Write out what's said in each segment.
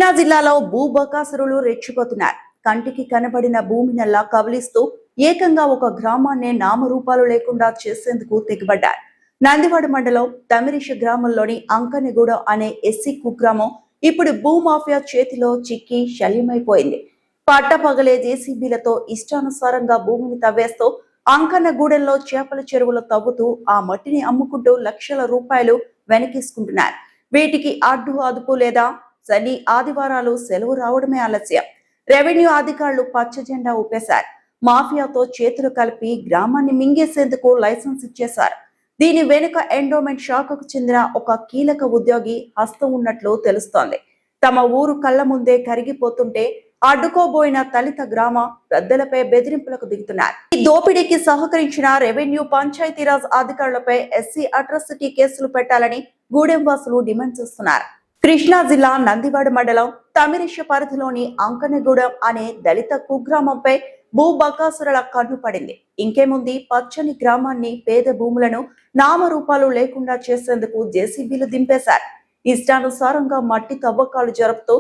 కృష్ణా జిల్లాలో భూబకాసురులు రెచ్చిపోతున్నారు. కంటికి కనబడిన భూమినల్లా కబలిస్తూ ఏకంగా ఒక గ్రామాన్నే నామరూపాలు లేకుండా చేసేందుకు తెగబడ్డారు. నందివాడ మండలం తమిరిష గ్రామంలోని అంకనగూడ అనే ఎస్సీ కుగ్రామం ఇప్పుడు భూమాఫియా చేతిలో చిక్కి శల్యమైపోయింది. పట్టపగలే జేసీబీలతో ఇష్టానుసారంగా భూమిని తవ్వేస్తూ అంకన్నగూడెంలో చేపల చెరువులు తవ్వుతూ ఆ మట్టిని అమ్ముకుంటూ లక్షల రూపాయలు వెనకేసుకుంటున్నారు. వీటికి అడ్డు అదుపు లేదా శని ఆదివారాలు సెలవు రావడమే ఆలస్యం. రెవెన్యూ అధికారులు పచ్చ జెండా ఊపేశారు. మాఫియాతో చేతులు కలిపి గ్రామాన్ని మింగేసేందుకు లైసెన్స్ ఇచ్చేశారు. దీని వెనుక ఎండోమెంట్ శాఖకు చెందిన ఒక కీలక ఉద్యోగి హస్తం ఉన్నట్లు తెలుస్తోంది. తమ ఊరు కళ్ల ముందే కరిగిపోతుంటే అడ్డుకోబోయిన దళిత గ్రామ పెద్దలపై బెదిరింపులకు దిగుతున్నారు. ఈ దోపిడీకి సహకరించిన రెవెన్యూ పంచాయతీరాజ్ అధికారులపై ఎస్సీ అట్రాసిటీ కేసులు పెట్టాలని గూడెం వాసులు డిమాండ్ చేస్తున్నారు. కృష్ణా జిల్లా నందివాడ మండలం తమిరిష పరిధిలోని అంకనగూడెం అనే దళిత కుగ్రామంపై భూబకాసురుల కన్ను పడింది. ఇంకేముంది, పచ్చని గ్రామాన్ని, పేద భూములను నామరూపాలు లేకుండా చేసేందుకు జేసీబీలు దింపేశారు. ఇష్టానుసారంగా మట్టి తవ్వకాలు జరుపుతూ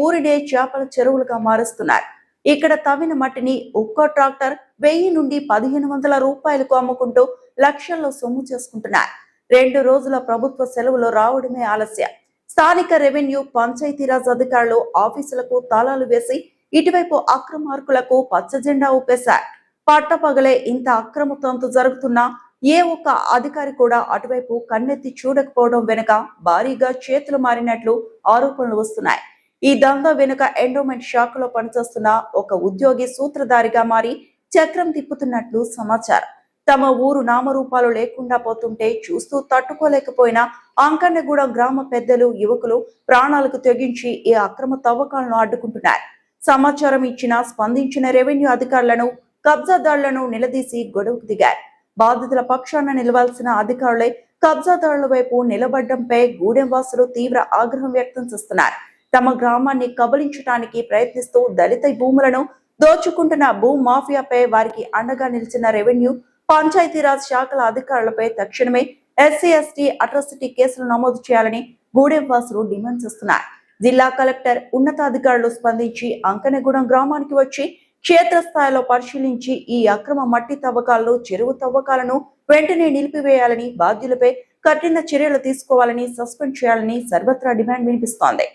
ఊరినే చేపల చెరువులుగా మారుస్తున్నారు. ఇక్కడ తవ్విన మట్టిని ఒక్కో ట్రాక్టర్ 1000 నుండి 1500 రూపాయలకు అమ్ముకుంటూ లక్షల్లో సొమ్ము చేసుకుంటున్నారు. 2 రోజుల ప్రభుత్వ సెలవులు రావడమే ఆలస్యం. స్థానిక రెవెన్యూ పంచాయతీరాజ్ అధికారులు ఆఫీసులకు తాళాలు వేసి ఇటువైపు అక్రమార్కులకు పచ్చ జెండా ఊపేశారు. పట్టపగలే ఇంత అక్రమ తంతు జరుగుతున్నా ఏ ఒక్క అధికారి కూడా అటువైపు కన్నెత్తి చూడకపోవడం వెనుక భారీగా చేతులు మారినట్లు ఆరోపణలు వస్తున్నాయి. ఈ దందా వెనుక ఎండోమెంట్ శాఖలో పనిచేస్తున్న ఒక ఉద్యోగి సూత్రధారిగా మారి చక్రం తిప్పుతున్నట్లు సమాచారం. తమ ఊరు నామరూపాలు లేకుండా పోతుంటే చూస్తూ తట్టుకోలేకపోయిన అంకన్నగూడెం గ్రామ పెద్దలు, యువకులు ప్రాణాలకు తెగించి ఈ అక్రమ తవ్వకాలను అడ్డుకుంటున్నారు. సమాచారం ఇచ్చినా స్పందించిన రెవెన్యూ అధికారులను, కబ్జాదారులను నిలదీసి గొడవకు దిగారు. బాధితుల పక్షాన నిలవాల్సిన అధికారులే కబ్జాదారుల వైపు నిలబడ్డంపై గూడెం వాసులు తీవ్ర ఆగ్రహం వ్యక్తం చేస్తున్నారు. తమ గ్రామాన్ని కబలించడానికి ప్రయత్నిస్తూ దళిత భూములను దోచుకుంటున్న భూ మాఫియాపై వారికి అండగా నిలిచిన రెవెన్యూ పంచాయతీరాజ్ శాఖల అధికారులపై తక్షణమే ఎస్సీ ఎస్టీ అట్రాసిటీ కేసులు నమోదు చేయాలని గూడెం వాసులు డిమాండ్ చేస్తున్నారు. జిల్లా కలెక్టర్, ఉన్నతాధికారులు స్పందించి అంకనగూడెం గ్రామానికి వచ్చి క్షేత్రస్థాయిలో పరిశీలించి ఈ అక్రమ మట్టి తవ్వకాలను, చెరువు తవ్వకాలను వెంటనే నిలిపివేయాలని, బాధ్యులపై కఠిన చర్యలు తీసుకోవాలని, సస్పెండ్ చేయాలని సర్వత్రా డిమాండ్ వినిపిస్తోంది.